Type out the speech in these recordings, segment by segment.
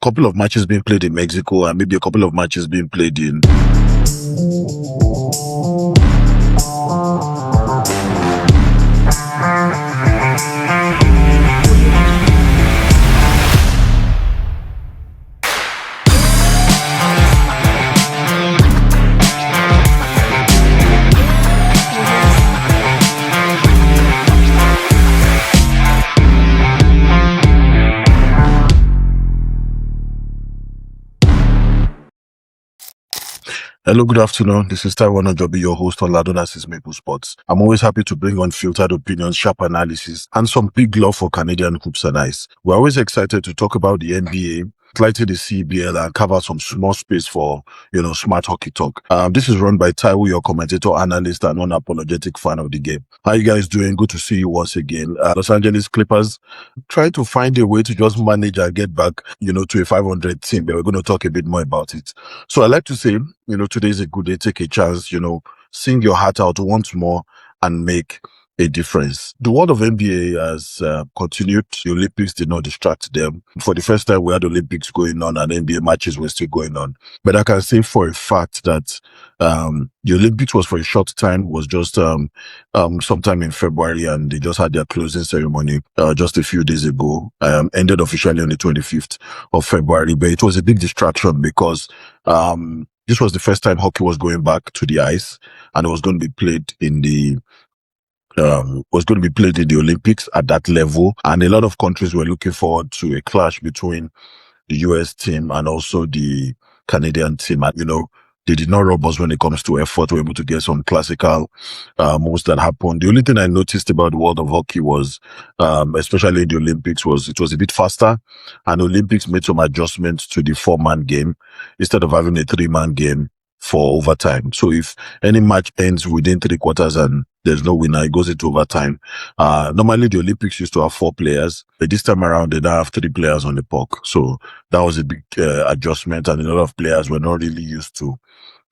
couple of matches being played in Mexico and maybe a couple of matches being played in. Hello, good afternoon. This is Taiwan Ojobi, your host on Ladona's Maple Sports. I'm always happy to bring unfiltered opinions, sharp analysis, and some big love for Canadian hoops and ice. We're always excited to talk about the NBA, slightly the CBL, and cover some small space for, smart hockey talk. This is run by Taiwo, your commentator, analyst, and unapologetic fan of the game. How you guys doing? Good to see you once again. Los Angeles Clippers try to find a way to just manage and get back, to a 500 team, but we're going to talk a bit more about it. So I like to say, today is a good day. Take a chance, sing your heart out once more and make a difference. The world of NBA has continued. The Olympics did not distract them. For the first time, we had Olympics going on and NBA matches were still going on. But I can say for a fact that the Olympics was for a short time, was just sometime in February, and they just had their closing ceremony just a few days ago. Ended officially on the 25th of February, but it was a big distraction because this was the first time hockey was going back to the ice, and it was going to be played in the Olympics at that level. And a lot of countries were looking forward to a clash between the US team and also the Canadian team. And, they did not rob us when it comes to effort. We were able to get some classical moves that happened. The only thing I noticed about the world of hockey was, especially in the Olympics, was it was a bit faster. And Olympics made some adjustments to the 4-man game instead of having a 3-man game for overtime. So if any match ends within 3 quarters and there's no winner, it goes into overtime. Normally the Olympics used to have 4 players, but this time around they now have 3 players on the puck. So that was a big adjustment, and a lot of players were not really used to,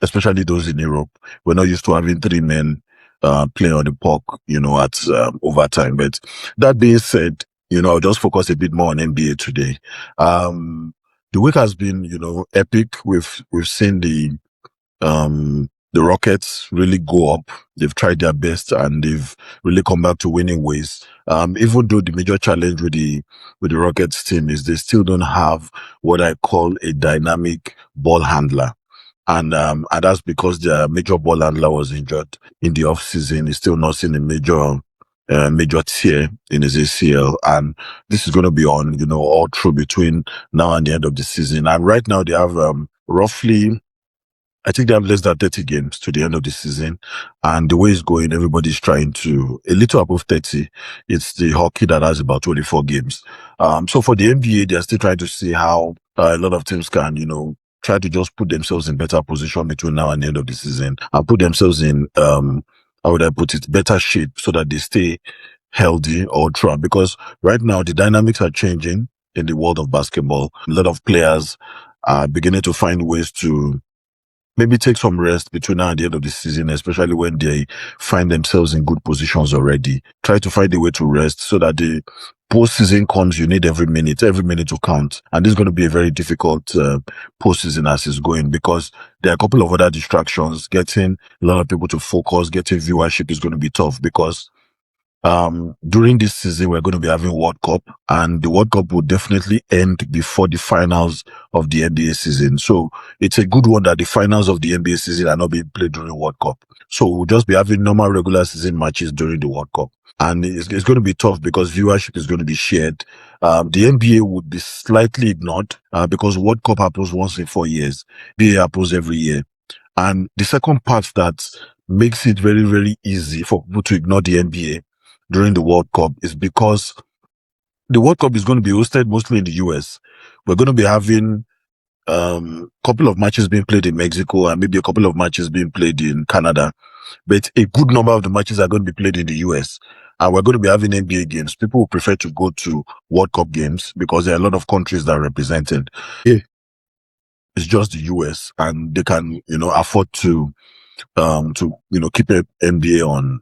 especially those in Europe, were not used to having 3 men playing on the puck, at overtime. But that being said, I'll just focus a bit more on NBA today. The week has been, epic. We've seen the Rockets really go up. They've tried their best and they've really come back to winning ways. Even though the major challenge with the Rockets team is they still don't have what I call a dynamic ball handler. And that's because their major ball handler was injured in the off season. He's still not seen a major tear in his ACL. And this is going to be on, all through between now and the end of the season. And right now they have, roughly, I think they have less than 30 games to the end of the season. And the way it's going, everybody's trying to, a little above 30. It's the hockey that has about 24 games. So for the NBA, they're still trying to see how a lot of teams can, try to just put themselves in better position between now and the end of the season and put themselves in, how would I put it, better shape so that they stay healthy or try. Because right now the dynamics are changing in the world of basketball. A lot of players are beginning to find ways to maybe take some rest between now and the end of the season, especially when they find themselves in good positions already. Try to find a way to rest so that the postseason comes, you need every minute to count. And this is going to be a very difficult postseason as it's going, because there are a couple of other distractions. Getting a lot of people to focus, getting viewership is going to be tough because during this season, we're going to be having World Cup, and the World Cup will definitely end before the finals of the NBA season. So it's a good one that the finals of the NBA season are not being played during World Cup. So we'll just be having normal regular season matches during the World Cup. And it's going to be tough because viewership is going to be shared. The NBA would be slightly ignored, because World Cup happens once in 4 years. NBA happens every year. And the second part that makes it very, very easy for people to ignore the NBA during the World Cup is because the World Cup is going to be hosted mostly in the US. We're going to be having couple of matches being played in Mexico and maybe a couple of matches being played in Canada. But a good number of the matches are going to be played in the US. And we're going to be having NBA games. People will prefer to go to World Cup games because there are a lot of countries that are represented. Yeah. It's just the US, and they can, afford to keep NBA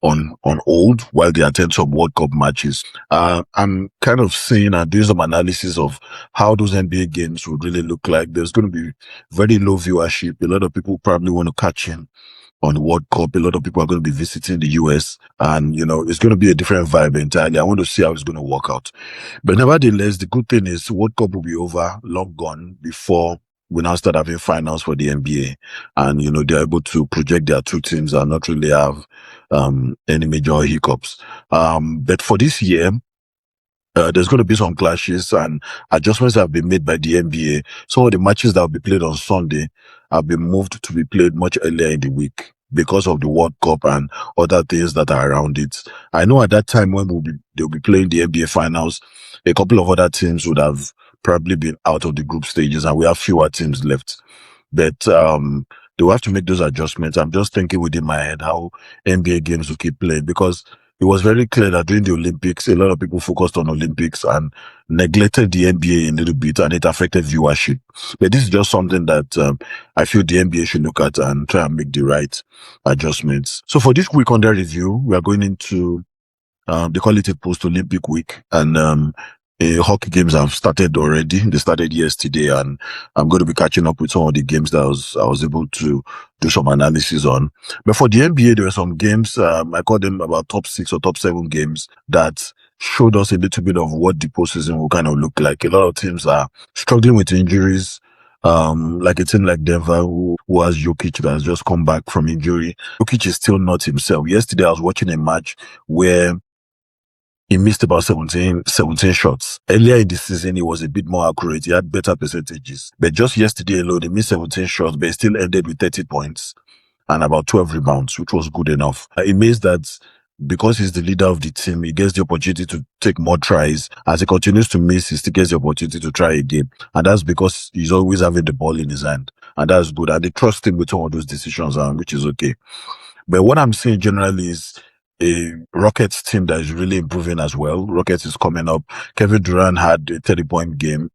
on hold while they attend some World Cup matches. I'm kind of seeing and doing some analysis of how those NBA games would really look like. There's going to be very low viewership. A lot of people probably want to catch in on the World Cup. A lot of people are going to be visiting the US, and it's going to be a different vibe entirely. I want to see how it's going to work out. But nevertheless, the good thing is World Cup will be over, long gone, before we now start having finals for the NBA. And, they're able to project their two teams and not really have any major hiccups. But for this year, there's going to be some clashes and adjustments that have been made by the NBA. Some of the matches that will be played on Sunday have been moved to be played much earlier in the week because of the World Cup and other things that are around it. I know at that time when they'll be playing the NBA finals, a couple of other teams would have probably been out of the group stages and we have fewer teams left. But they will have to make those adjustments. I'm just thinking within my head how NBA games will keep playing, because it was very clear that during the Olympics, a lot of people focused on Olympics and neglected the NBA a little bit, and it affected viewership. But this is just something that I feel the NBA should look at and try and make the right adjustments. So for this week under review, we are going into they call it a post-Olympic week, and hockey games have started already. They started yesterday, and I'm going to be catching up with some of the games that I was able to do some analysis on. But for the NBA, there were some games, I call them about top 6 or top 7 games that showed us a little bit of what the postseason will kind of look like. A lot of teams are struggling with injuries. Like a team like Denver, who has Jokic that has just come back from injury. Jokic is still not himself. Yesterday, I was watching a match where he missed about 17 shots. Earlier in the season, he was a bit more accurate. He had better percentages. But just yesterday alone, he missed 17 shots, but he still ended with 30 points and about 12 rebounds, which was good enough. It means that because he's the leader of the team, he gets the opportunity to take more tries. As he continues to miss, he still gets the opportunity to try again. And that's because he's always having the ball in his hand. And that's good. And they trust him with some of those decisions, which is okay. But what I'm seeing generally is a Rockets team that is really improving as well. Rockets is coming up. Kevin Durant had a 30-point game,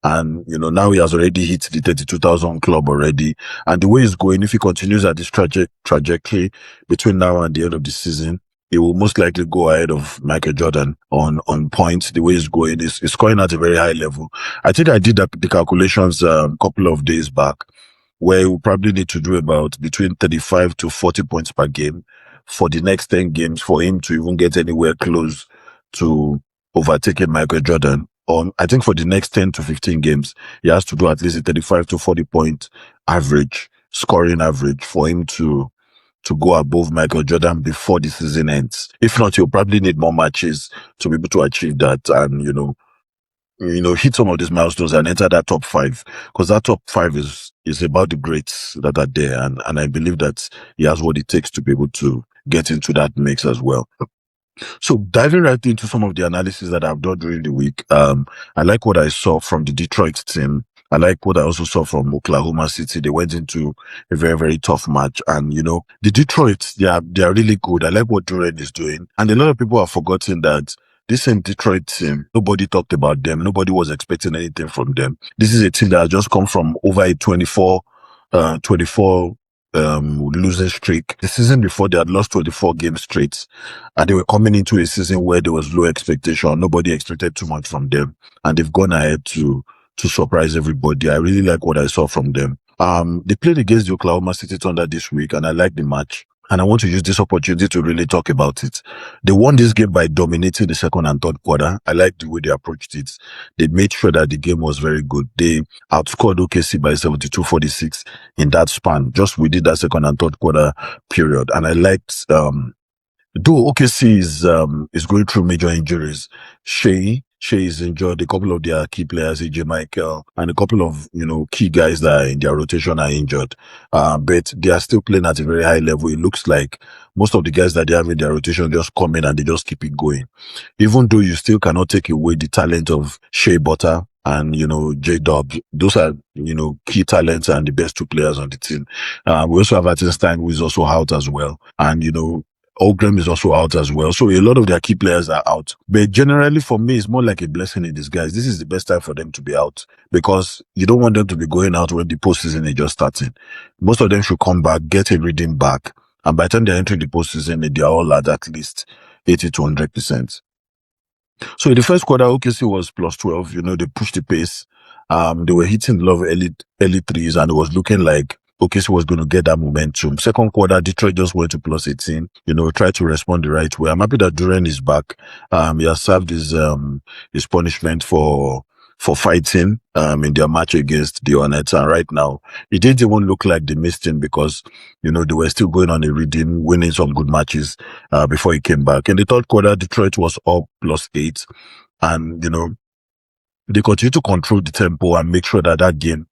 and now he has already hit the 32,000 club already. And the way he's going, if he continues at this trajectory between now and the end of the season, he will most likely go ahead of Michael Jordan on points. The way he's going is scoring at a very high level. I think I did the calculations a couple of days back, where he will probably need to do about between 35 to 40 points per game for the next 10 games for him to even get anywhere close to overtaking Michael Jordan. I think for the next 10 to 15 games, he has to do at least a 35 to 40 point average, scoring average, for him to go above Michael Jordan before the season ends. If not, he'll probably need more matches to be able to achieve that and, hit some of these milestones and enter that top 5, because that top 5 is about the greats that are there. And I believe that he has what it takes to be able to get into that mix as well. So diving right into some of the analysis that I've done during the week, I like what I saw from the Detroit team. I like what I also saw from Oklahoma City. They went into a very, very tough match. And, the Detroit, they are really good. I like what Durant is doing. And a lot of people have forgotten that this same Detroit team, nobody talked about them. Nobody was expecting anything from them. This is a team that has just come from over a 24 losing streak. The season before, they had lost 24 games straight, and they were coming into a season where there was low expectation. Nobody expected too much from them, and they've gone ahead to surprise everybody. I really like what I saw from them. They played against the Oklahoma City Thunder this week, and I like the match. And I want to use this opportunity to really talk about it. They won this game by dominating the second and third quarter. I like the way they approached it. They made sure that the game was very good. They outscored OKC by 72-46 in that span, just within that second and third quarter period. And I liked, though OKC is going through major injuries, Shea is injured. A couple of their key players, AJ Michael, and a couple of, key guys that are in their rotation are injured. But they are still playing at a very high level. It looks like most of the guys that they have in their rotation just come in and they just keep it going. Even though you still cannot take away the talent of Shea Butter and, J-Dub. Those are, key talents and the best 2 players on the team. We also have Attenstein, who is also out as well. And, Ogrim is also out as well. So a lot of their key players are out. But generally for me, it's more like a blessing in disguise. This is the best time for them to be out, because you don't want them to be going out when the postseason is just starting. Most of them should come back, get everything back, And by the time they're entering the postseason, they're all at least 80 to 100%. So in the first quarter, OKC was plus 12. They pushed the pace. They were hitting a lot of early threes, and it was looking like OKC was going to get that momentum. Second quarter, Detroit just went to plus 18. Tried to respond the right way. I'm happy that Durant is back. He has served his punishment for fighting in their match against the Hornets, and right now it didn't even look like they missed him because they were still going on a reading, winning some good matches before he came back. In the third quarter, Detroit was up plus 8, and they continue to control the tempo and make sure that that game,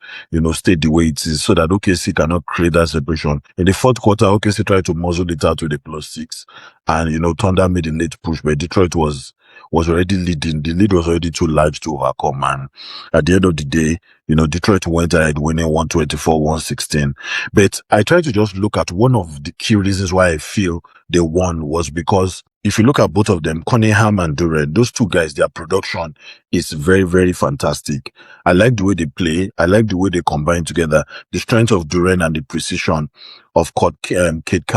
stayed the way it is so that OKC cannot create that separation. In the fourth quarter, OKC tried to muzzle it out with a plus 6, and Thunder made a late push, but Detroit was already leading. The lead was already too large to overcome, and at the end of the day, Detroit went ahead winning 124-116. But I try to just look at one of the key reasons why I feel they won was because if you look at both of them, Cunningham and Durant, those two guys, their production is very, very fantastic. I like the way they play. I like the way they combine together. The strength of Durant and the precision of Cade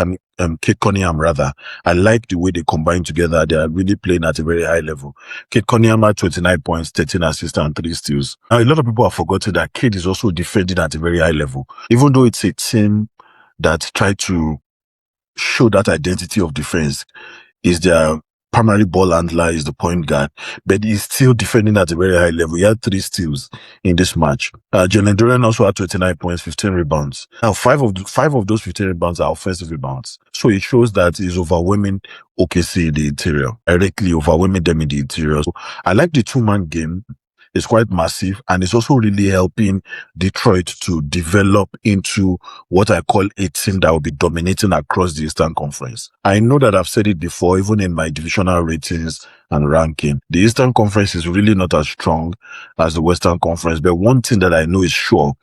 Cunningham, rather. I like the way they combine together. They are really playing at a very high level. Cade Cunningham had 29 points, 13 assists, and 3 steals. Now, a lot of people have forgotten that Cade is also defending at a very high level. Even though it's a team that tried to show that identity of defense, is their primary ball handler, is the point guard, but he's still defending at a very high level. He had 3 steals in this match. Jalen Duren also had 29 points, 15 rebounds. Now, five of those 15 rebounds are offensive rebounds. So it shows that he's overwhelming OKC in the interior, directly overwhelming them in the interior. So I like the 2-man game. It's quite massive, and it's also really helping Detroit to develop into what I call a team that will be dominating across the Eastern Conference. I know that I've said it before, even in my divisional ratings and ranking. The Eastern Conference is really not as strong as the Western Conference, but one thing that I know is sure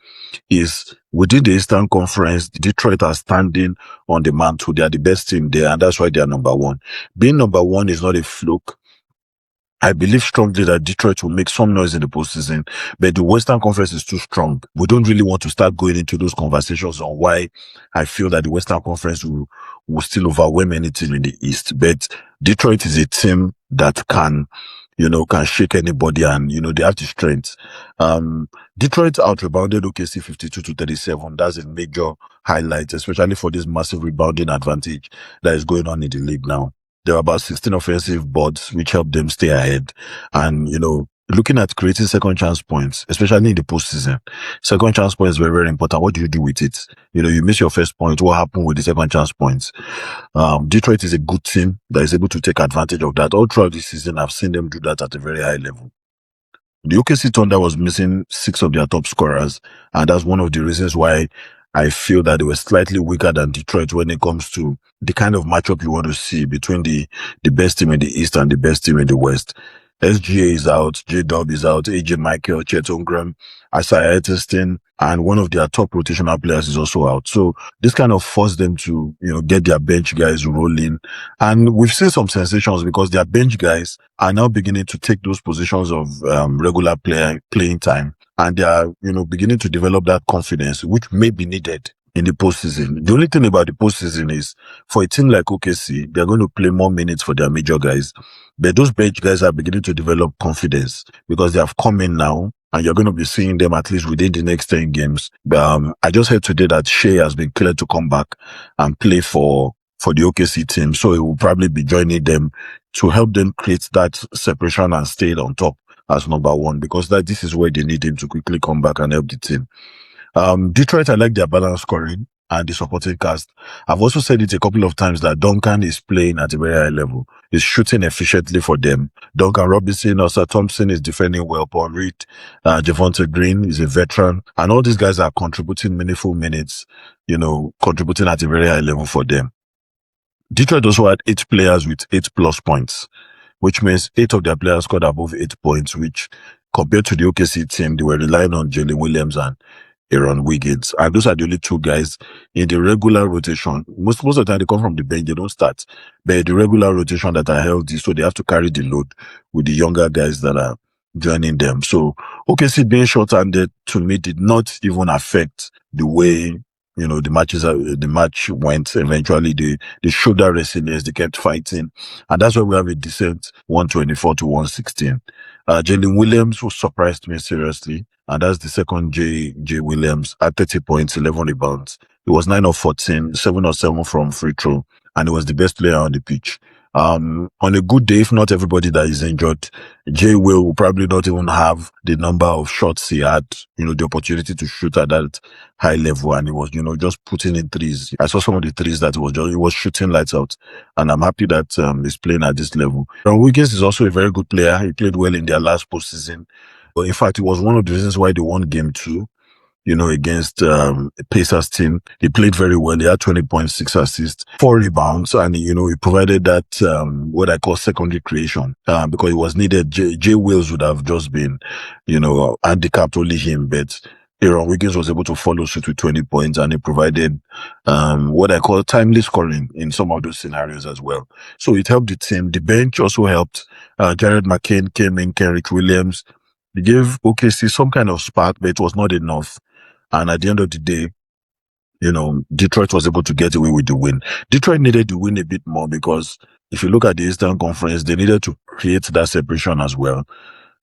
is within the Eastern Conference, Detroit are standing on the mantle. They are the best team there, and that's why they are number one. Being number one is not a fluke. I believe strongly that Detroit will make some noise in the postseason, but the Western Conference is too strong. We don't really want to start going into those conversations on why I feel that the Western Conference will still overwhelm any team in the East. But Detroit is a team that can shake anybody, and, they have the strength. Detroit out-rebounded OKC 52-37. That's a major highlight, especially for this massive rebounding advantage that is going on in the league now. There were about 16 offensive boards, which helped them stay ahead. And, looking at creating second chance points, especially in the postseason, second chance points is very, very important. What do you do with it? You miss your first point. What happened with the second chance points? Detroit is a good team that is able to take advantage of that. All throughout this season, I've seen them do that at a very high level. The OKC Thunder was missing 6 of their top scorers, and that's one of the reasons why I feel that they were slightly weaker than Detroit when it comes to the kind of matchup you want to see between the best team in the East and the best team in the West. SGA is out, J-Dub is out, AJ Michael, Chet Holmgren, Isaiah Etherston, and one of their top rotational players is also out. So this kind of forced them to, get their bench guys rolling. And we've seen some sensations because their bench guys are now beginning to take those positions of regular playing time. And they are, beginning to develop that confidence, which may be needed in the postseason. The only thing about the postseason is for a team like OKC, they're going to play more minutes for their major guys. But those bench guys are beginning to develop confidence because they have come in now, and you're going to be seeing them at least within the next 10 games. I just heard today that Shea has been cleared to come back and play for the OKC team. So he will probably be joining them to help them create that separation and stay on top as number one, because this is where they need him to quickly come back and help the team. Detroit, I like their balance scoring and the supporting cast. I've also said it a couple of times that Duncan is playing at a very high level. He's shooting efficiently for them. Duncan Robinson, Osa Thompson is defending well. Paul Reed, Javonte Green is a veteran. And all these guys are contributing meaningful minutes, contributing at a very high level for them. Detroit also had 8 players with 8+ points, which means 8 of their players scored above 8 points, which compared to the OKC team, they were relying on Jalen Williams and Aaron Wiggins. And those are the only 2 guys in the regular rotation. Most of the time they come from the bench, they don't start. But the regular rotation that are healthy, so they have to carry the load with the younger guys that are joining them. So OKC being short-handed to me did not even affect the way the match went. Eventually, they showed that resilience. They kept fighting, and that's why we have a decent 124 to 116. Jalen Williams, who surprised me seriously, and that's the second J Williams at 30 points, 11 rebounds. He was 9 of 14, 7 of 7 from free throw, and he was the best player on the pitch. On a good day, if not everybody that is injured, Jay will probably not even have the number of shots he had, the opportunity to shoot at that high level. And he was, just putting in threes. I saw some of the threes that he was shooting lights out. And I'm happy that, he's playing at this level. Ron Wiggins is also a very good player. He played well in their last postseason. But in fact, it was one of the reasons why they won game 2, against Pacers team. He played very well. He had 20.6 assists, 4 rebounds, and he provided that what I call secondary creation because it was needed. Jay Wills would have just been, handicapped, only him, but Aaron Wiggins was able to follow suit with 20 points, and he provided what I call timely scoring in some of those scenarios as well. So it helped the team. The bench also helped. Jared McCain came in, Kenrich Williams. They gave OKC some kind of spark, but it was not enough. And at the end of the day, Detroit was able to get away with the win. Detroit needed to win a bit more because if you look at the Eastern Conference, they needed to create that separation as well.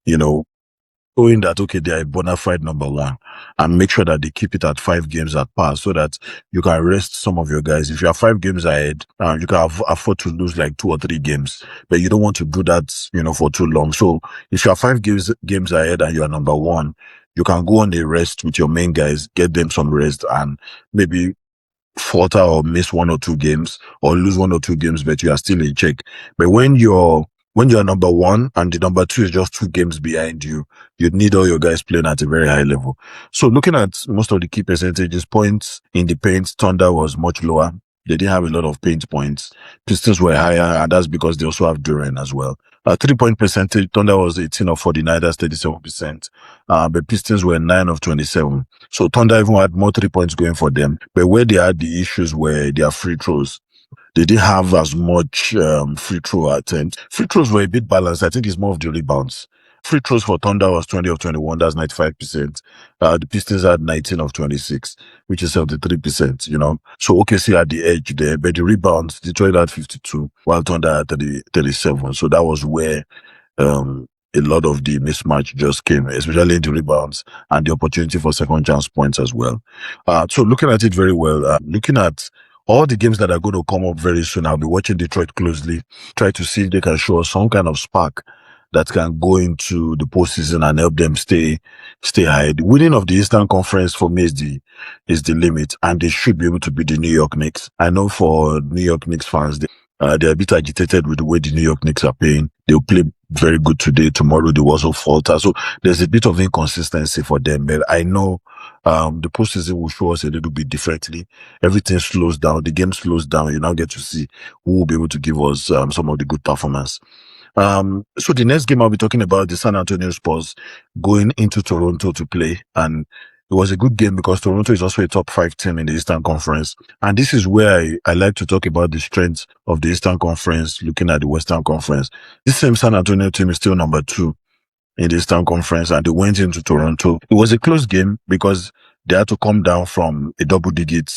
Showing that, okay, they are a bona fide number 1, and make sure that they keep it at 5 games at par so that you can rest some of your guys. If you are 5 games ahead, you can afford to lose like 2 or 3 games, but you don't want to do that, for too long. So if you are 5 games ahead and you are number 1, you can go on a rest with your main guys, get them some rest, and maybe falter or miss 1 or 2 games or lose 1 or 2 games, but you are still in check. But when you're number 1 and the number 2 is just 2 games behind you, you'd need all your guys playing at a very high level. So looking at most of the key percentages, points in the paint, Thunder was much lower. They didn't have a lot of paint points. Pistons were higher, and that's because they also have Duran as well. 3-point percentage, Thunder was 18 of 49, that's 37%. But Pistons were 9 of 27. So Thunder even had more 3 points going for them. But where they had the issues were their free throws. They didn't have as much free throw attempts. Free throws were a bit balanced. I think it's more of the rebounds. Free throws for Thunder was 20 of 21. That's 95%. The Pistons had 19 of 26, which is 73%, So OKC had the edge there, but the rebounds, Detroit had 52, while Thunder had 37. So that was where a lot of the mismatch just came, especially in the rebounds and the opportunity for second chance points as well. So looking at it very well, looking at all the games that are going to come up very soon, I'll be watching Detroit closely, try to see if they can show us some kind of spark that can go into the postseason and help them stay high. The winning of the Eastern Conference for me is the limit, and they should be able to beat the New York Knicks. I know for New York Knicks fans, they're a bit agitated with the way the New York Knicks are playing. They'll play very good today. Tomorrow they will also falter. So there's a bit of inconsistency for them. But I know the postseason will show us a little bit differently. Everything slows down. The game slows down. You now get to see who will be able to give us some of the good performance. So the next game I'll be talking about the San Antonio Spurs going into Toronto to play, and it was a good game because Toronto is also a top 5 team in the Eastern Conference. And this is where I like to talk about the strengths of the Eastern Conference, looking at the Western Conference. This same San Antonio team is still number 2 in the Eastern Conference, and they went into Toronto. It was a close game because they had to come down from a double digit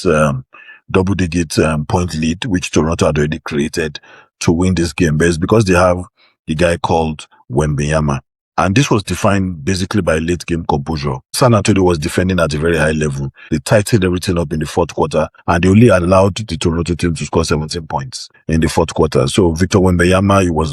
point lead, which Toronto had already created, to win this game. But it's because they have the guy called Wembanyama. And this was defined basically by late game composure. San Antonio was defending at a very high level. They tightened everything up in the fourth quarter, and they only allowed the Toronto team to score 17 points in the fourth quarter. So Victor Wembanyama, he was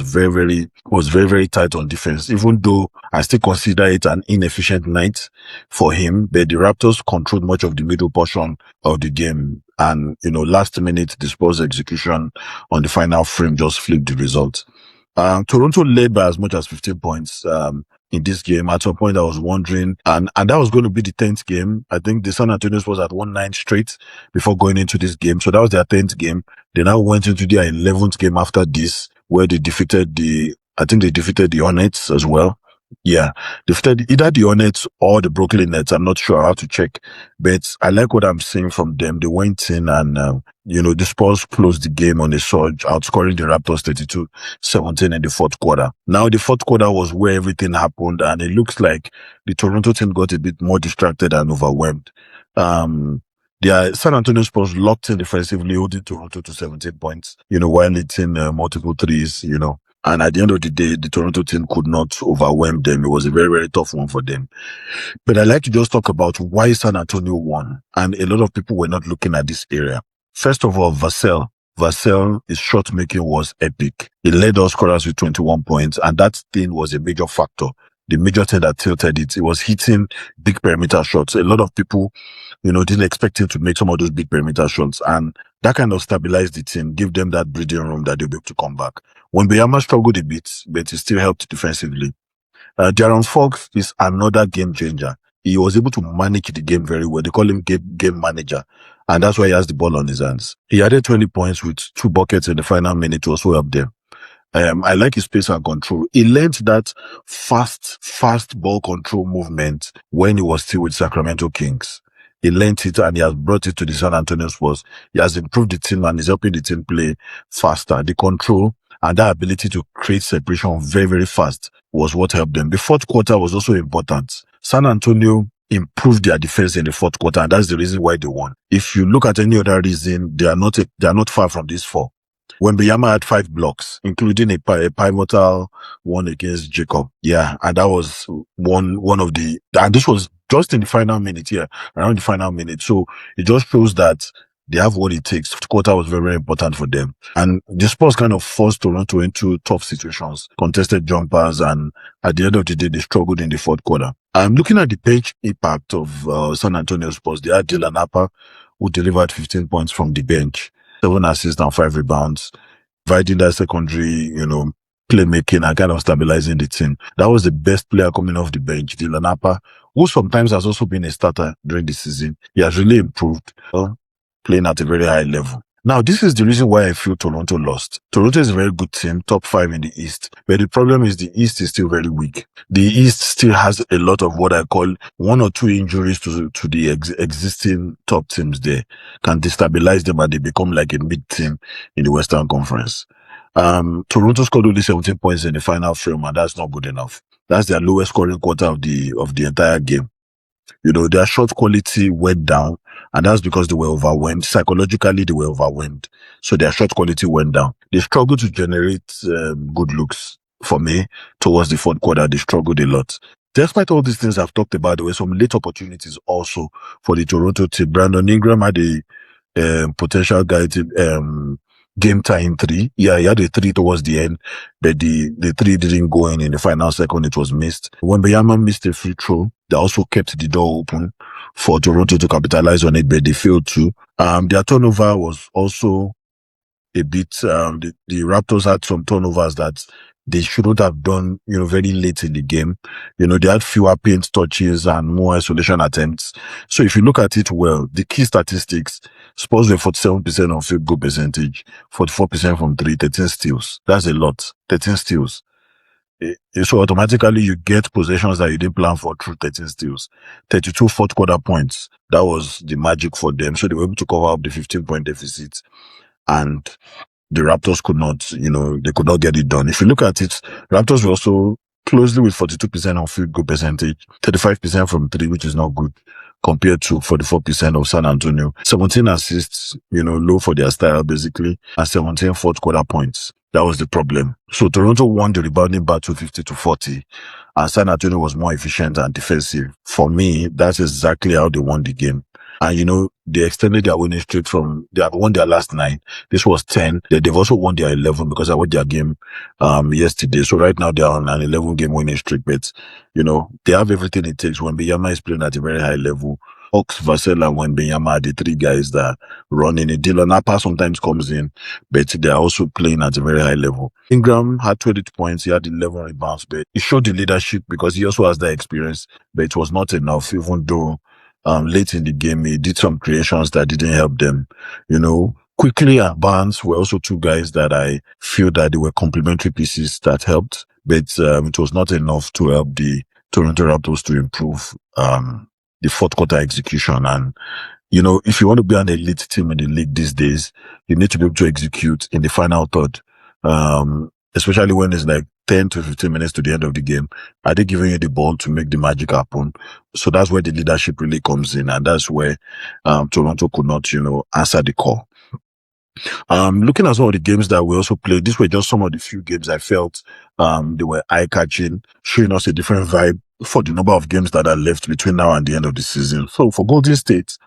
very tight on defense, even though I still consider it an inefficient night for him. But the Raptors controlled much of the middle portion of the game. And, last minute, the Spurs execution on the final frame just flipped the result. Toronto led by as much as 15 points in this game. At some point, I was wondering, and that was going to be the 10th game. I think the San Antonio was at 1-9 straight before going into this game. So that was their 10th game. They now went into their 11th game after this, where they defeated the Hornets as well. Yeah, defeated either the Hornets or the Brooklyn Nets. I'm not sure how to check, but I like what I'm seeing from them. They went in and, the Spurs closed the game on a surge, outscoring the Raptors 32-17 in the fourth quarter. Now, the fourth quarter was where everything happened, and it looks like the Toronto team got a bit more distracted and overwhelmed. Their San Antonio Spurs locked in defensively, holding Toronto to 17 points, while hitting multiple threes, And at the end of the day, the Toronto team could not overwhelm them. It was a very, very tough one for them. But I'd like to just talk about why San Antonio won. And a lot of people were not looking at this area. First of all, Vassell. Vassell, his shot making was epic. He led all scorers with 21 points, and that thing was a major factor. The major thing that tilted it was hitting big perimeter shots. A lot of people, didn't expect him to make some of those big perimeter shots, and that kind of stabilized the team, give them that breathing room that they'll be able to come back. When Biyama struggled a bit, but he still helped defensively. De'Aaron Fox is another game changer. He was able to manage the game very well. They call him game manager. And that's why he has the ball on his hands. He added 20 points with 2 buckets in the final minute to also help them. I like his pace and control. He learned that fast ball control movement when he was still with Sacramento Kings. He learned it and he has brought it to the San Antonio Spurs. He has improved the team and is helping the team play faster. The control and that ability to create separation very, very fast was what helped them. The fourth quarter was also important. San Antonio improved their defense in the fourth quarter, and that's the reason why they won. If you look at any other reason, they are not far from these 4. Wembanyama had 5 blocks, including a pivotal one against Jacob. Yeah, and that was one of the, and this was just in the final minute, around the final minute. So it just shows that they have what it takes. Fourth quarter was very, very important for them. And the Spurs kind of forced Toronto into tough situations, contested jumpers, and at the end of the day, they struggled in the fourth quarter. I'm looking at the bench impact of San Antonio Spurs. They had Dylan Harper, who delivered 15 points from the bench, 7 assists and 5 rebounds, providing that secondary, playmaking and kind of stabilizing the team. That was the best player coming off the bench, Dylan Harper, who sometimes has also been a starter during the season. He has really improved, playing at a very high level. Now, this is the reason why I feel Toronto lost. Toronto is a very good team, top 5 in the East. But the problem is the East is still very weak. The East still has a lot of what I call 1 or 2 injuries to the existing top teams there. Can destabilize them and they become like a mid team in the Western Conference. Toronto scored only 17 points in the final frame, and that's not good enough. That's their lowest scoring quarter of the entire game. Their shot quality went down, and that's because they were overwhelmed. Psychologically, they were overwhelmed. So their shot quality went down. They struggled to generate good looks for me towards the fourth quarter. They struggled a lot. Despite all these things I've talked about, there were some late opportunities also for the Toronto team. Brandon Ingram had a potential guy to game time 3. Yeah, he had a 3 towards the end, but the 3 didn't go in the final second. It was missed. When Wembanyama missed a free throw, they also kept the door open for Toronto to capitalize on it, but they failed to. Their turnover was also a bit, the Raptors had some turnovers that they shouldn't have done, very late in the game. They had fewer paint touches and more isolation attempts. So if you look at it well, the key statistics, Spurs were 47% on field goal percentage, 44% from 3, 13 steals. That's a lot. 13 steals. So automatically you get possessions that you didn't plan for through 13 steals. 32 fourth quarter points. That was the magic for them. So they were able to cover up the 15-point deficit. And the Raptors could not, they could not get it done. If you look at it, Raptors were also closely with 42% on field goal percentage, 35% from 3, which is not good, compared to 44% of San Antonio. 17 assists, low for their style, basically, and 17 fourth quarter points. That was the problem. So Toronto won the rebounding battle 50-40, and San Antonio was more efficient and defensive. For me, that's exactly how they won the game. And they extended their winning streak they have won their last 9. This was 10. They've also won their 11 because I watched their game, yesterday. So right now they're on an 11-game winning streak, but, they have everything it takes. When Wembanyama is playing at a very high level, Ox, Vassell, and Wembanyama are the 3 guys that run in it. Dylan Harper sometimes comes in, but they're also playing at a very high level. Ingram had 20 points. He had 11 rebounds, but he showed the leadership because he also has that experience, but it was not enough, even though late in the game, he did some creations that didn't help them. Quickly and Barnes were also 2 guys that I feel that they were complementary pieces that helped, but it was not enough to help the Toronto Raptors to improve the fourth quarter execution. And, if you want to be an elite team in the league these days, you need to be able to execute in the final third, especially when it's like 10 to 15 minutes to the end of the game, are they giving you the ball to make the magic happen? So that's where the leadership really comes in. And that's where, Toronto could not, answer the call. Looking at some of the games that we also played, these were just some of the few games I felt, they were eye-catching, showing us a different vibe for the number of games that are left between now and the end of the season. So for Golden State,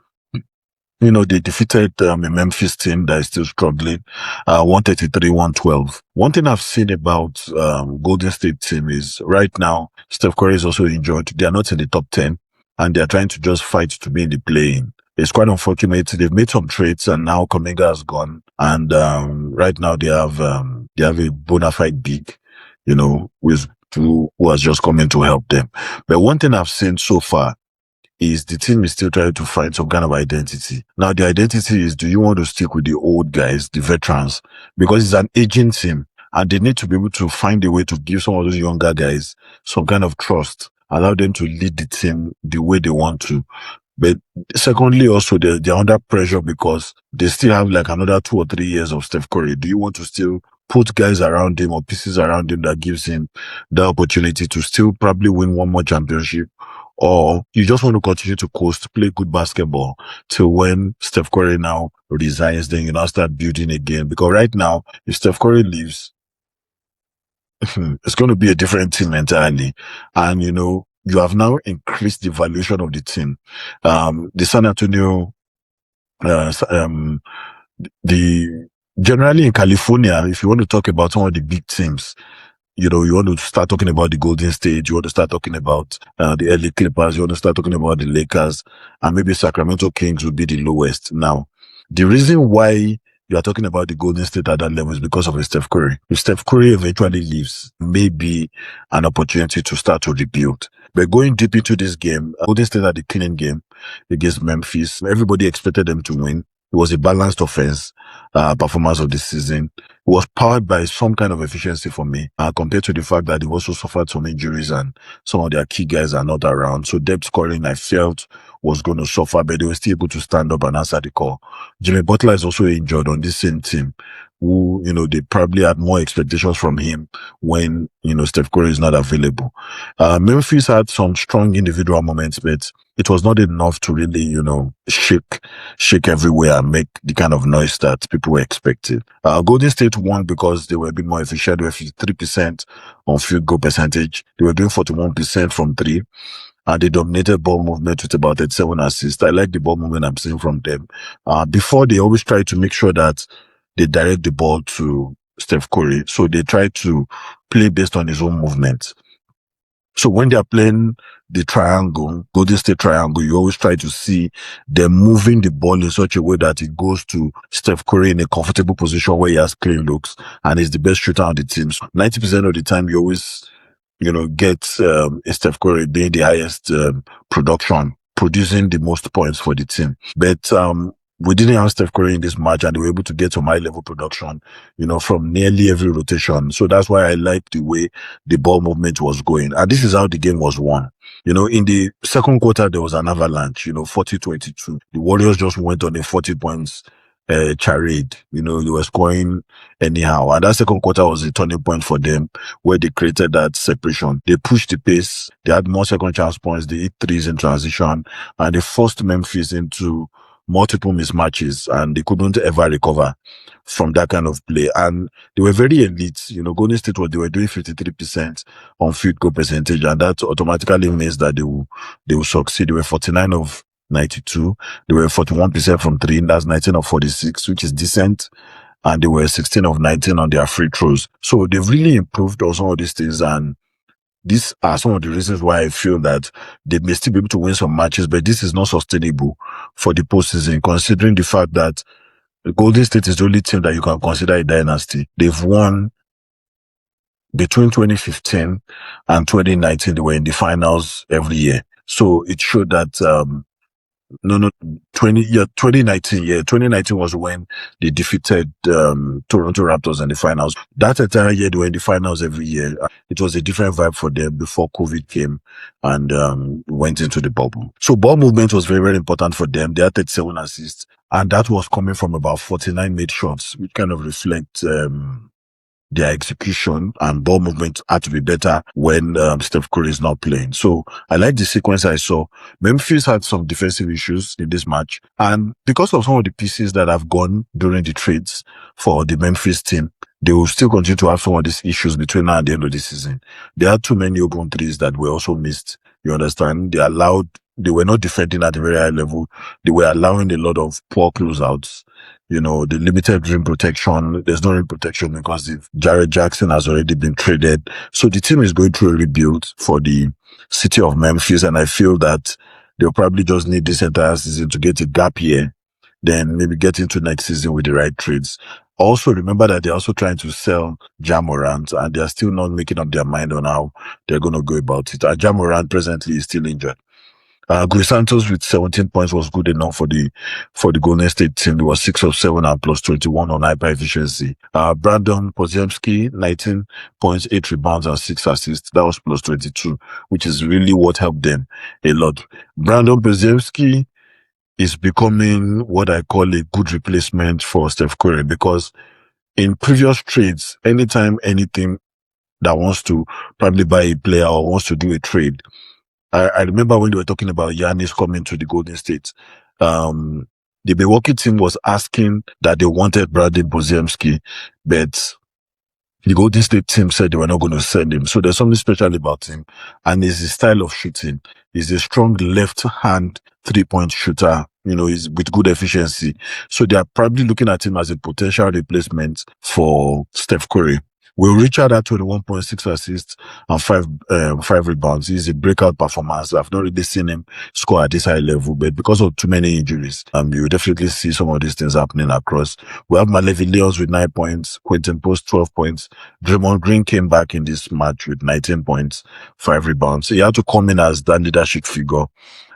they defeated a Memphis team that is still struggling, 133-112. One thing I've seen about Golden State team is right now, Steph Curry is also injured. They are not in the top 10, and they are trying to just fight to be in the play-in. It's quite unfortunate. They've made some trades, and now Kuminga has gone. And right now they have a bona fide big, with who has just come in to help them. But one thing I've seen so far is the team is still trying to find some kind of identity. Now, the identity is, do you want to stick with the old guys, the veterans? Because it's an aging team, and they need to be able to find a way to give some of those younger guys some kind of trust, allow them to lead the team the way they want to. But secondly, also, they're under pressure because they still have like another 2 or 3 years of Steph Curry. Do you want to still put guys around him or pieces around him that gives him the opportunity to still probably win one more championship? Or you just want to continue to coast, play good basketball till when Steph Curry now resigns, then you now start building again. Because right now, if Steph Curry leaves, it's going to be a different team entirely. And, you have now increased the valuation of the team. The San Antonio, generally in California, if you want to talk about some of the big teams, you want to start talking about the Golden State, you want to start talking about the LA Clippers, you want to start talking about the Lakers, and maybe Sacramento Kings would be the lowest. Now, the reason why you are talking about the Golden State at that level is because of Steph Curry. If Steph Curry eventually leaves, maybe an opportunity to start to rebuild. But going deep into this game, Golden State had a clean game against Memphis. Everybody expected them to win. It was a balanced offense performance of the season. It was powered by some kind of efficiency for me, compared to the fact that they also suffered some injuries and some of their key guys are not around. So depth scoring, I felt, was going to suffer, but they were still able to stand up and answer the call. Jimmy Butler is also injured on this same team, who, they probably had more expectations from him when, Steph Curry is not available. Memphis had some strong individual moments, but it was not enough to really, shake everywhere and make the kind of noise that people were expecting. Golden State won because they were a bit more efficient. They were 53% on field goal percentage. They were doing 41% from three. And they dominated ball movement with about 37 assists. I like the ball movement I'm seeing from them. Before, they always try to make sure that they direct the ball to Steph Curry. So they try to play based on his own movement. So when they're playing the triangle, Golden State triangle, you always try to see them moving the ball in such a way that it goes to Steph Curry in a comfortable position where he has clean looks and is the best shooter on the team. So 90% of the time, you always, get Steph Curry being the highest production, producing the most points for the team. But we didn't have Steph Curry in this match, and they were able to get some high level production, from nearly every rotation. So that's why I like the way the ball movement was going. And this is how the game was won. In the second quarter, there was an avalanche, 40-22. The Warriors just went on a 40 points charade. They were scoring anyhow. And that second quarter was a turning point for them where they created that separation. They pushed the pace. They had more second chance points. They hit threes in transition, and they forced Memphis into multiple mismatches, and they couldn't ever recover from that kind of play. And they were very elite. Golden State, they were doing 53% on field goal percentage, and that automatically means that they will succeed. They were 49 of 92. They were 41% from three. That's 19 of 46, which is decent. And they were 16 of 19 on their free throws. So they've really improved on some of these things, and these are some of the reasons why I feel that they may still be able to win some matches, but this is not sustainable for the postseason, considering the fact that the Golden State is the only team that you can consider a dynasty. They've won between 2015 and 2019. They were in the finals every year. So it showed that, 2019. Yeah, 2019 was when they defeated Toronto Raptors in the finals. That entire year, they were in the finals every year. It was a different vibe for them before COVID came and went into the bubble. So ball movement was very, very important for them. They had 37 assists, and that was coming from about 49 made shots, which kind of reflects their execution and ball movement had to be better when Steph Curry is not playing. So I like the sequence I saw. Memphis had some defensive issues in this match. And because of some of the pieces that have gone during the trades for the Memphis team, they will still continue to have some of these issues between now and the end of the season. There are too many open threes that were also missed. You understand? They were not defending at a very high level. They were allowing a lot of poor closeouts. You know, the limited rim protection. There's no rim protection because if Jared Jackson has already been traded. So the team is going through a rebuild for the city of Memphis. And I feel that they'll probably just need this entire season to get a gap year, then maybe get into next season with the right trades. Also, remember that they're also trying to sell Ja Morant, and they're still not making up their mind on how they're going to go about it. Ja Morant presently is still injured. Chris Santos with 17 points was good enough for the Golden State team. It was 6 of 7 and plus 21 on hyper efficiency. Brandon Podziemski, 19 points, 8 rebounds and 6 assists. That was plus 22, which is really what helped them a lot. Brandon Podziemski is becoming what I call a good replacement for Steph Curry, because in previous trades, anytime anything that wants to probably buy a player or wants to do a trade, I remember when they were talking about Giannis coming to the Golden State, the Milwaukee team was asking that they wanted Brandon Podziemski, but the Golden State team said they were not going to send him. So there's something special about him, and it's his style of shooting. He's a strong left-hand three-point shooter. You know, he's with good efficiency. So they are probably looking at him as a potential replacement for Steph Curry. Will Richard had 21.6 assists and 5 rebounds. He's a breakout performance. I've not really seen him score at this high level, but because of too many injuries, you will definitely see some of these things happening across. We have Malevi Leons with 9 points, Quentin Post 12 points. Draymond Green came back in this match with 19 points, 5 rebounds. So he had to come in as that leadership figure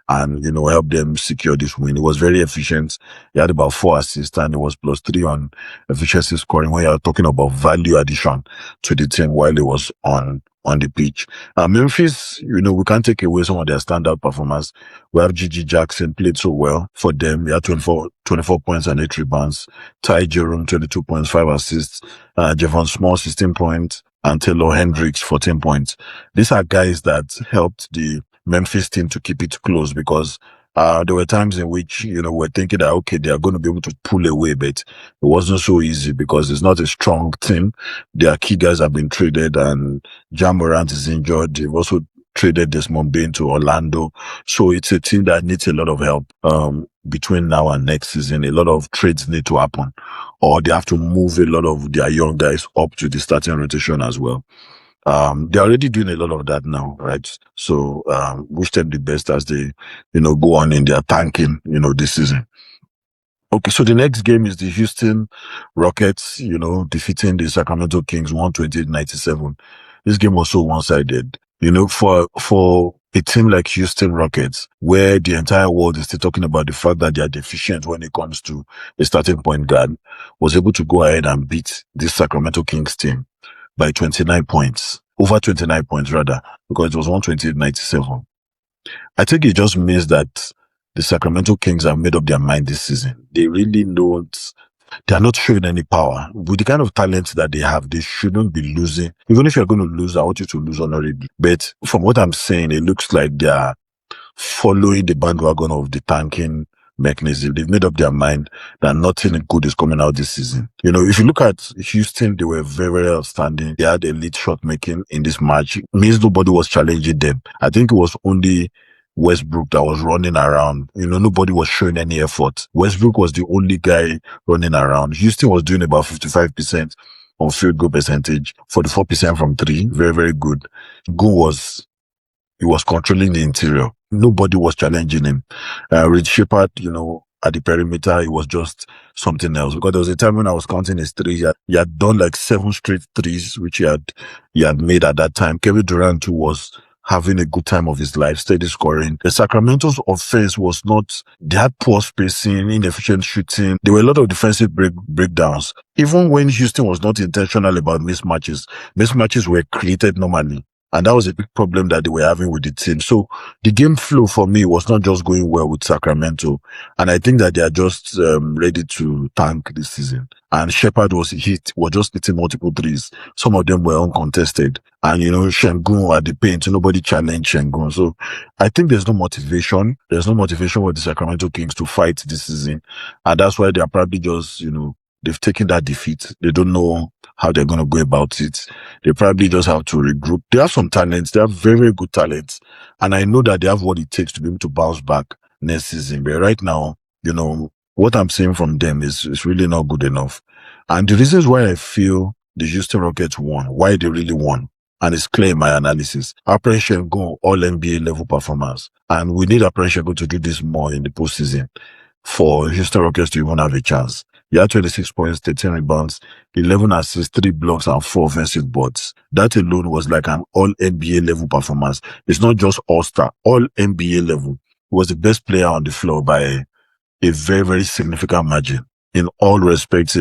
and, you know, help them secure this win. It was very efficient. He had about 4 assists and it was plus 3 on efficiency scoring when you're talking about value addition to the team while it was on the pitch. Memphis, you know, we can't take away some of their standout performers. We have Gigi Jackson played so well for them. He had 24 points and 8 rebounds. Ty Jerome, 22 points, 5 assists. Javon Small, 16 points. And Taylor Hendricks, 14 points. These are guys that helped the Memphis team to keep it close, because there were times in which, you know, we're thinking that, okay, they are going to be able to pull away, but it wasn't so easy because it's not a strong team. Their key guys have been traded and Ja Morant is injured. They've also traded Desmond Bain to Orlando. So it's a team that needs a lot of help between now and next season. A lot of trades need to happen, or they have to move a lot of their young guys up to the starting rotation as well. They're already doing a lot of that now, right? So, wish them the best as they, you know, go on in their tanking, you know, this season. Okay, so the next game is the Houston Rockets, you know, defeating the Sacramento Kings 128-97. This game was so one-sided. You know, for a team like Houston Rockets, where the entire world is still talking about the fact that they are deficient when it comes to a starting point guard, was able to go ahead and beat this Sacramento Kings team by 29 points, over 29 points rather, because it was 128-97. I think it just means that the Sacramento Kings have made up their mind this season. They really they are not showing any power. With the kind of talent that they have, they shouldn't be losing. Even if you're going to lose, I want you to lose honorably. But from what I'm saying, it looks like they are following the bandwagon of the tanking mechanism. They've made up their mind that nothing good is coming out this season. You know, if you look at Houston, they were very, very outstanding. They had elite shot making in this match. It means nobody was challenging them. I think it was only Westbrook that was running around. You know, nobody was showing any effort. Westbrook was the only guy running around. Houston was doing about 55% on field goal percentage, 44% from 3. Very, very good. He was controlling the interior. Nobody was challenging him. Reed Shepard, you know, at the perimeter, it was just something else. Because there was a time when I was counting his threes, he had done like 7 straight threes, which he had made at that time. Kevin Durant too was having a good time of his life, steady scoring. The Sacramento's offense was not, they had poor spacing, inefficient shooting. There were a lot of defensive breakdowns. Even when Houston was not intentional about mismatches were created normally. And that was a big problem that they were having with the team. So the game flow for me was not just going well with Sacramento. And I think that they are just ready to tank this season. And Shepard was just hitting multiple threes. Some of them were uncontested. And, Şengün at the paint, nobody challenged Şengün. So I think there's no motivation. There's no motivation for the Sacramento Kings to fight this season. And that's why they are probably just, they've taken that defeat. They don't know how they're going to go about it. They probably just have to regroup. They have some talents. They have very, very good talents. And I know that they have what it takes to be able to bounce back next season. But right now, what I'm seeing from them is really not good enough. And the reasons why I feel the Houston Rockets won, why they really won, and it's clear in my analysis. Alperen Şengün, all NBA level performance. And we need Alperen Şengün to do this more in the postseason for Houston Rockets to even have a chance. He had 26 points, 13 rebounds, 11 assists, 3 blocks, and 4 offensive boards. That alone was like an all NBA level performance. It's not just all-star, all NBA level. He was the best player on the floor by a very, very significant margin. In all respects,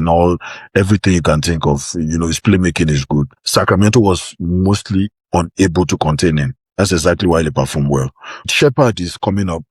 everything you can think of, his playmaking is good. Sacramento was mostly unable to contain him. That's exactly why they performed well. Shepard is coming up.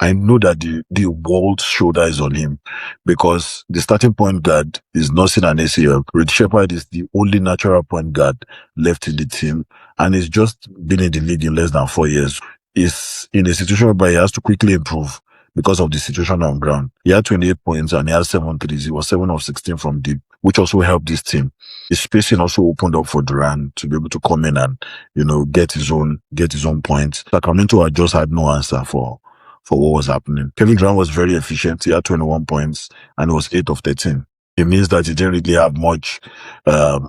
I know that the world's shoulder is on him because the starting point guard is nursing an ACL. Reed Shepard is the only natural point guard left in the team, and he's just been in the league in less than 4 years. He's in a situation where he has to quickly improve because of the situation on ground. He had 28 points and he had 7 threes. He was 7 of 16 from deep, which also helped this team. His spacing also opened up for Durant to be able to come in and, get his own points. Sacramento had just had no answer for what was happening. Kevin Durant was very efficient. He had 21 points and he was 8 of 13. It means that he didn't really have much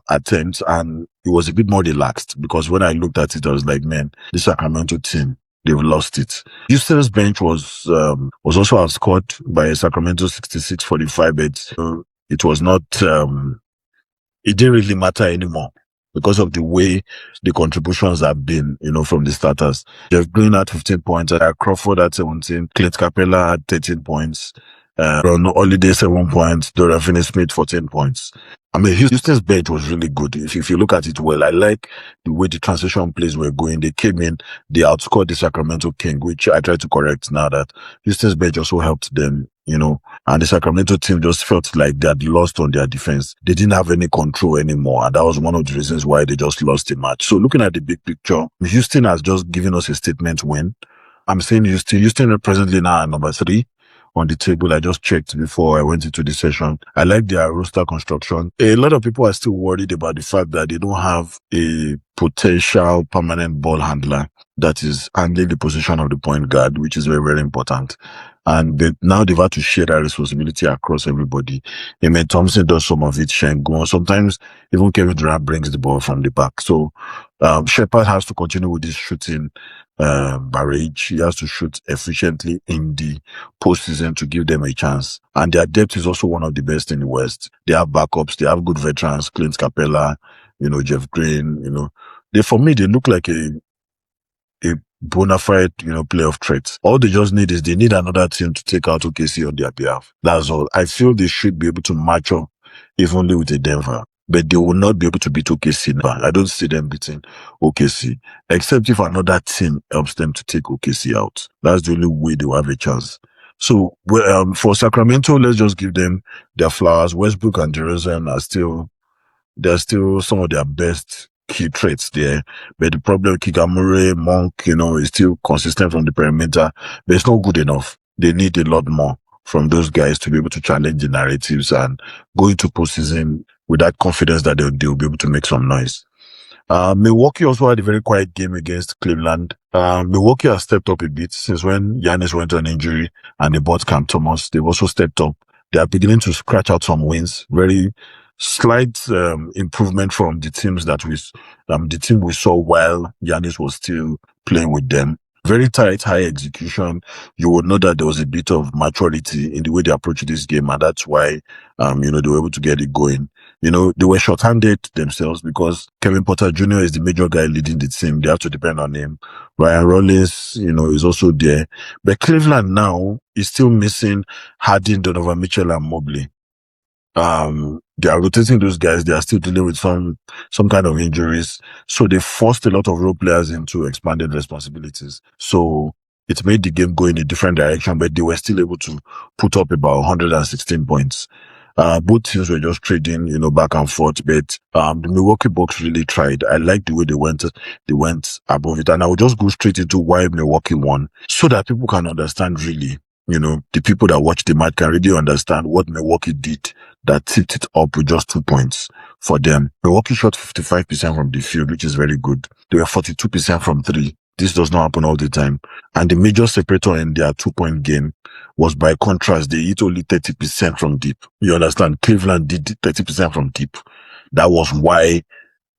attempts, and he was a bit more relaxed because when I looked at it, I was like, man, the Sacramento team, they've lost it. Houston's bench was also outscored by Sacramento 66-45, but it was not, it didn't really matter anymore because of the way the contributions have been, from the starters. Jeff Green had 15 points, Crawford had 17, Clint Capella had 13 points, Ron Holiday 7 points, Dorian Finney-Smith 14 points. I mean, Houston's bench was really good. If you look at it well, I like the way the transition plays were going. They came in, they outscored the Sacramento King, which I try to correct now that Houston's bench also helped them, and the Sacramento team just felt like they had lost on their defense. They didn't have any control anymore. And that was one of the reasons why they just lost the match. So looking at the big picture, Houston has just given us a statement win. I'm saying Houston are presently now at number 3 on the table. I just checked before I went into the session. I like their roster construction. A lot of people are still worried about the fact that they don't have a potential permanent ball handler that is handling the position of the point guard, which is very, very important. And now they've had to share that responsibility across everybody. Amen Thompson does some of it, Şengün. Sometimes even Kevin Durant brings the ball from the back. So Shepard has to continue with this shooting barrage. He has to shoot efficiently in the postseason to give them a chance. And their depth is also one of the best in the West. They have backups. They have good veterans, Clint Capella, Jeff Green, for me, they look like a bona fide, playoff threat. All they just need is they need another team to take out OKC on their behalf. That's all. I feel they should be able to match up evenly with the Denver, but they will not be able to beat OKC now. I don't see them beating OKC, except if another team helps them to take OKC out. That's the only way they will have a chance. So, for Sacramento, let's just give them their flowers. Westbrook and DeRozan they're still some of their best key traits there. But the problem, Kigamure, Monk, is still consistent from the perimeter, but it's not good enough. They need a lot more from those guys to be able to challenge the narratives and go into postseason with that confidence that they'll be able to make some noise. Milwaukee also had a very quiet game against Cleveland. Milwaukee has stepped up a bit since when Giannis went on injury and they bought Cam Thomas. They've also stepped up. They are beginning to scratch out some wins. Very slight improvement from the teams the team we saw while Giannis was still playing with them. Very tight, high execution. You would know that there was a bit of maturity in the way they approached this game, and that's why, they were able to get it going. They were short-handed themselves because Kevin Porter Jr. is the major guy leading the team. They have to depend on him. Ryan Rollins, is also there. But Cleveland now is still missing Harden, Donovan Mitchell, and Mobley. they are rotating those guys. They are still dealing with some kind of injuries. So they forced a lot of role players into expanded responsibilities. So it made the game go in a different direction, but they were still able to put up about 116 points. Both teams were just trading, back and forth, but the Milwaukee Bucks really tried. I like the way they went above it. And I will just go straight into why Milwaukee won so that people can understand really, the people that watch the match can really understand what Milwaukee did that tipped it up with just 2 points for them. Milwaukee shot 55% from the field, which is very good. They were 42% from three. This does not happen all the time. And the major separator in their 2-point game was, by contrast, they hit only 30% from deep. You understand? Cleveland did 30% from deep. That was why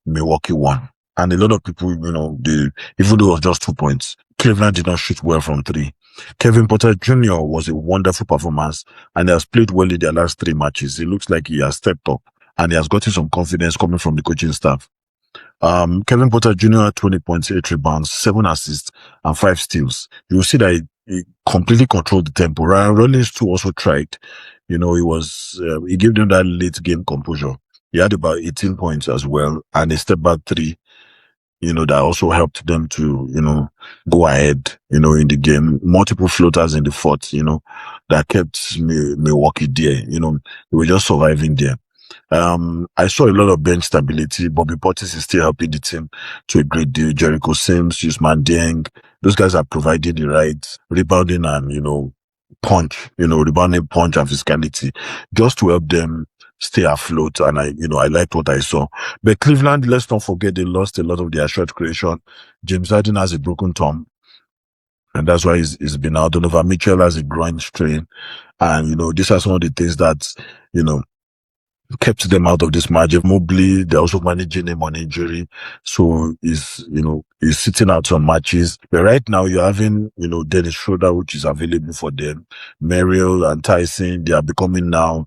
Milwaukee won. And a lot of people, even though it was just 2 points, Cleveland did not shoot well from three. Kevin Porter Jr. was a wonderful performance and he has played well in their last 3 matches. It looks like he has stepped up and he has gotten some confidence coming from the coaching staff. Kevin Porter Jr. had 20 points, 8 rebounds, 7 assists, and 5 steals. You'll see that he completely controlled the tempo. Ryan Rollins too also tried. He gave them that late game composure. He had about 18 points as well, and a step back three, that also helped them to, go ahead, in the game. Multiple floaters in the fourth, that kept Milwaukee there. They were just surviving there. I saw a lot of bench stability. Bobby Portis is still helping the team to a great deal. Jericho Sims, Usman Dieng, those guys are providing the right rebounding and, punch, rebounding punch and physicality just to help them stay afloat. And I liked what I saw. But Cleveland, let's not forget, they lost a lot of their shot creation. James Harden has a broken thumb. And that's why he's been out. Donovan Mitchell has a groin strain. And, these are some of the things that, kept them out of this match. Mobley, they're also managing him on injury. So he's sitting out some matches. But right now you're having, Dennis Schroeder, which is available for them. Merrill and Tyson, they are becoming now,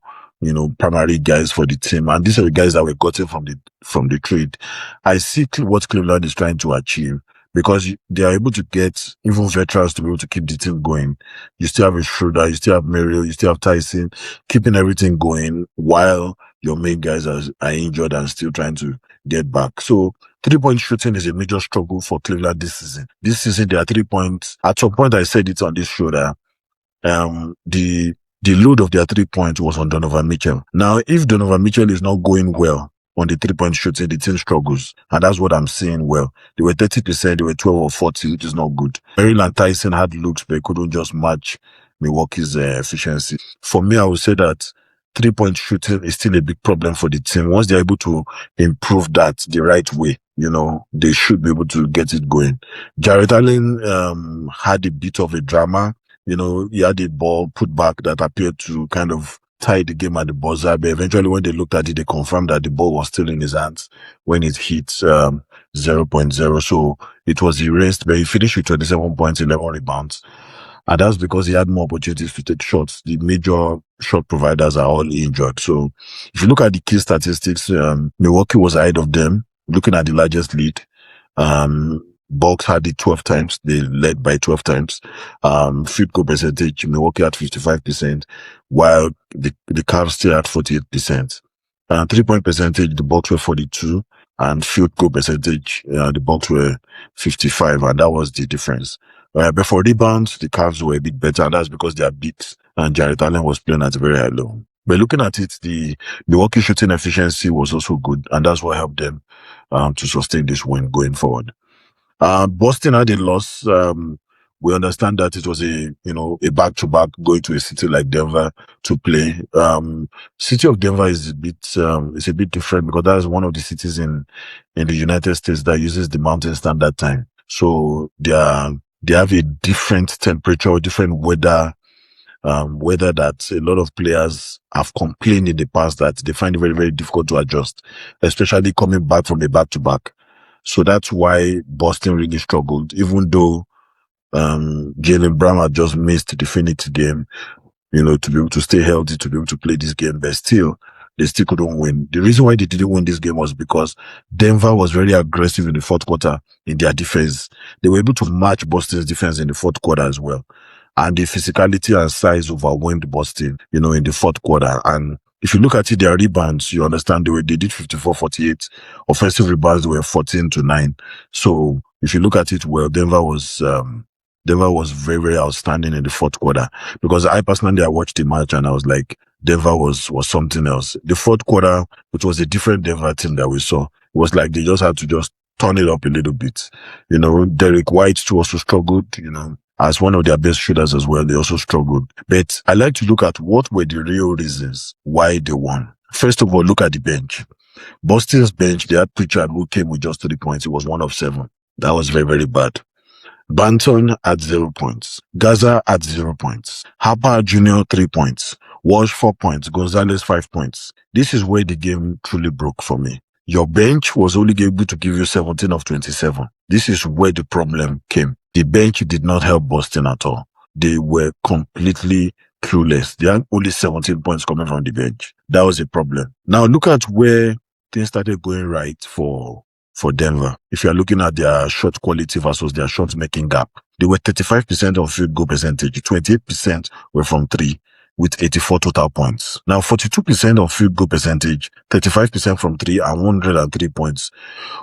primary guys for the team. And these are the guys that were gotten from the trade. I see what Cleveland is trying to achieve because they are able to get even veterans to be able to keep the team going. You still have a Schroeder, you still have Merrill, you still have Tyson, keeping everything going while your main guys are injured and still trying to get back. So 3-point shooting is a major struggle for Cleveland this season. This season, there are 3 points. At some point, I said it on this show that the load of their 3 points was on Donovan Mitchell. Now, if Donovan Mitchell is not going well on the 3-point shooting, the team struggles. And that's what I'm seeing well. They were 30%, they were 12 or 40, which is not good. Merrill and Tyson had looks, but couldn't just match Milwaukee's efficiency. For me, I would say that 3-point shooting is still a big problem for the team. Once they're able to improve that the right way, they should be able to get it going. Jarrett Allen had a bit of a drama. He had a ball put back that appeared to kind of tie the game at the buzzer. But eventually, when they looked at it, they confirmed that the ball was still in his hands when it hit 0.0. So it was erased, but he finished with 27 points, 11 rebounds. And that's because he had more opportunities to take shots. The major shot providers are all injured. So if you look at the key statistics, Milwaukee was ahead of them, looking at the largest lead. Bucks had it 12 times. They led by 12 times. Field goal percentage, Milwaukee had 55%, while the Cavs still had 48%. 3-point percentage, the Bucks were 42, and field goal percentage, the Bucks were 55, and that was the difference. But for rebounds, the Cavs were a bit better, and that's because they are beat, and Jarrett Allen was playing at a very high level. But looking at it, the Milwaukee shooting efficiency was also good, and that's what helped them to sustain this win going forward. Boston had a loss. We understand that it was a back-to-back going to a city like Denver to play. City of Denver is a bit different because that is one of the cities in the United States that uses the Mountain Standard Time. So they have a different temperature, different weather that a lot of players have complained in the past that they find it very, very difficult to adjust, especially coming back from a back-to-back. So that's why Boston really struggled, even though Jaylen Brown had just missed the Phoenix game, to be able to stay healthy, to be able to play this game, but still, they still couldn't win. The reason why they didn't win this game was because Denver was very aggressive in the fourth quarter in their defense. They were able to match Boston's defense in the fourth quarter as well. And the physicality and size overwhelmed Boston, in the fourth quarter. And If you look at it, their rebounds, you understand they did 54-48. Offensive rebounds were 14-9. So if you look at it well, Denver was very, very outstanding in the fourth quarter, because I personally, I watched the match and I was like, Denver was something else. The fourth quarter, it was a different Denver team that we saw. It was like they just had to just turn it up a little bit. You know, Derek White too also struggled, you know, as one of their best shooters as well. They also struggled. But I like to look at what were the real reasons why they won. First of all, look at the bench. Boston's bench, they had Pritchard who came with just 3 points. It was 1 of 7. That was very, very bad. Banton at 0 points. Gaza at 0 points. Harper Jr. 3 points. Walsh 4 points. Gonzalez 5 points. This is where the game truly broke for me. Your bench was only able to give you 17 of 27. This is where the problem came. The bench did not help Boston at all. They were completely clueless. They had only 17 points coming from the bench. That was a problem. Now look at where things started going right for Denver. If you are looking at their shot quality versus their shot making gap, they were 35% of field goal percentage, 28% were from three, with 84 total points. Now 42% of field goal percentage, 35% from three, and 103 points.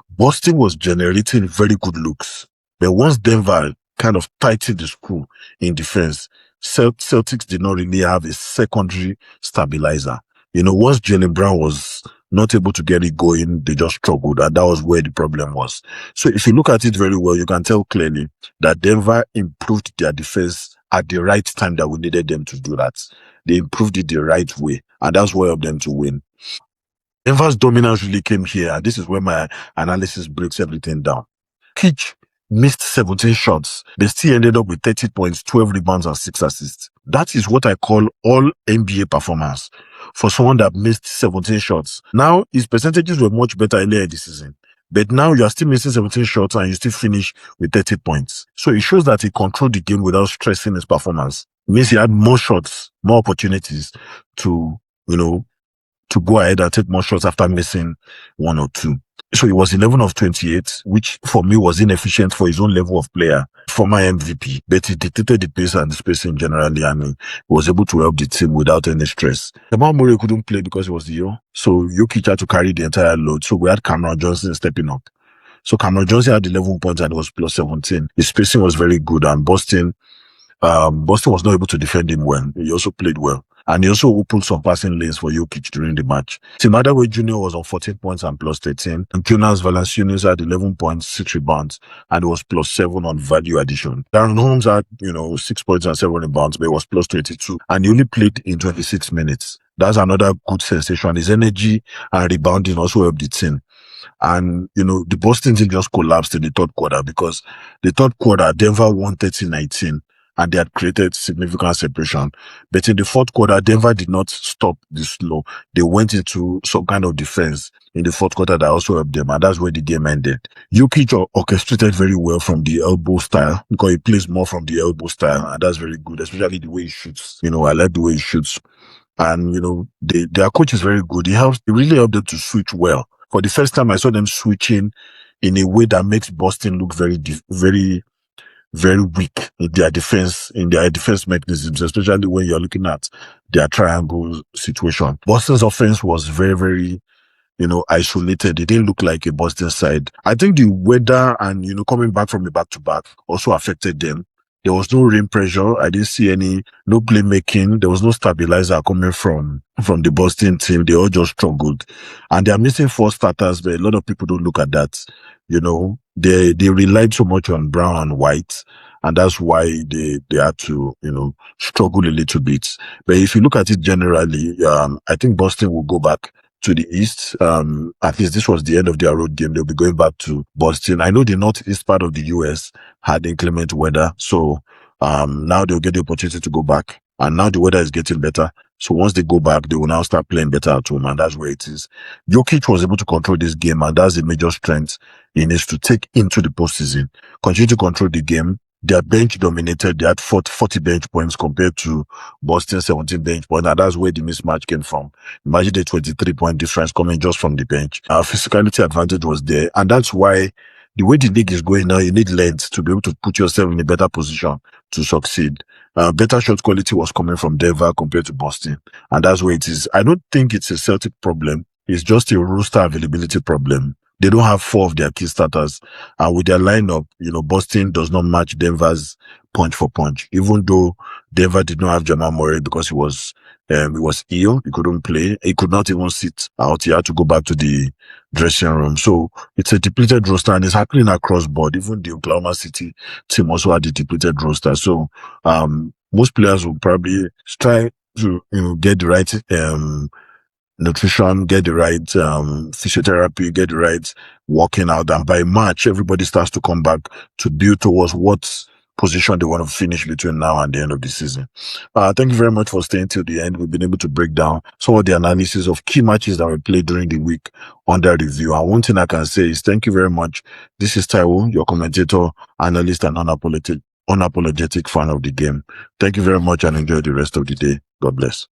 Boston was generating very good looks, but once Denver kind of tightened the screw in defense, Celtics did not really have a secondary stabilizer. You know, once Jaylen Brown was not able to get it going, they just struggled, and that was where the problem was. So if you look at it very well, you can tell clearly that Denver improved their defense at the right time that we needed them to do that. They improved it the right way, and that's what helped them to win. Denver's dominance really came here, and this is where my analysis breaks everything down. Kitch missed 17 shots, but still ended up with 30 points, 12 rebounds, and 6 assists. That is what I call all NBA performance for someone that missed 17 shots. Now, his percentages were much better earlier in the season, but now you are still missing 17 shots and you still finish with 30 points. So it shows that he controlled the game without stressing his performance. It means he had more shots, more opportunities to, you know, to go ahead and take more shots after missing 1 or 2. So he was 11 of 28, which for me was inefficient for his own level of player, former MVP. But he dictated the pace and the spacing generally, and he was able to help the team without any stress. Jamal Murray couldn't play because he was ill, so Jokic had to carry the entire load. So we had Cameron Johnson stepping up. So Cameron Johnson had 11 points and it was plus 17. His spacing was very good, and Boston was not able to defend him well. He also played well. And he also opened some passing lanes for Jokic during the match. Tim Hardaway Jr. was on 14 points and plus 13. And Jonas Valanciunas had 11 points, 6 rebounds, and it was plus 7 on value addition. Darren Holmes had, 6 points and 7 rebounds, but it was plus 22. And he only played in 26 minutes. That's another good sensation. His energy and rebounding also helped the team. And, the Boston team just collapsed in the third quarter, because the third quarter, Denver won 30-19. And they had created significant separation. But in the fourth quarter, Denver did not stop this flow. They went into some kind of defense in the fourth quarter that also helped them, and that's where the game ended. Jokic orchestrated very well from the elbow style, because he plays more from the elbow style, and that's very good, especially the way he shoots. I like the way he shoots. And, their coach is very good. He really helped them to switch well. For the first time, I saw them switching in a way that makes Boston look very, very weak in their defense mechanisms, especially when you're looking at their triangle situation. Boston's offense was very, very, isolated. It didn't look like a Boston side. I think the weather and, coming back from the back-to-back also affected them. There was no rim pressure. I didn't see no playmaking. There was no stabilizer coming from the Boston team. They all just struggled. And they are missing 4 starters, but a lot of people don't look at that. They relied so much on Brown and White, and that's why they had to, struggle a little bit. But if you look at it generally, I think Boston will go back to the East. At least this was the end of their road game. They'll be going back to Boston. I know the northeast part of the US had inclement weather, so now they'll get the opportunity to go back. And now the weather is getting better. So once they go back, they will now start playing better at home, and that's where it is. Jokic was able to control this game, and that's a major strength he needs to take into the postseason. Continue to control the game. Their bench dominated. They had 40 bench points compared to Boston's 17 bench points, and that's where the mismatch came from. Imagine the 23-point difference coming just from the bench. Our physicality advantage was there, and that's why the way the league is going now, you need length to be able to put yourself in a better position to succeed. Better shot quality was coming from Denver compared to Boston. And that's where it is. I don't think it's a Celtic problem. It's just a roster availability problem. They don't have four of their key starters. And with their lineup, Boston does not match Denver's punch for punch. Even though Denver did not have Jamal Murray because he was ill. He couldn't play. He could not even sit out. He had to go back to the dressing room. So it's a depleted roster, and it's happening across board. Even the Oklahoma City team also had a depleted roster. So most players will probably try to get the right nutrition, get the right physiotherapy, get the right working out, and by March everybody starts to come back to build towards what position they want to finish between now and the end of the season. Thank you very much for staying till the end. We've been able to break down some of the analysis of key matches that were played during the week under review. And one thing I can say is thank you very much. This is Taiwo, your commentator, analyst, and unapologetic fan of the game. Thank you very much and enjoy the rest of the day. God bless.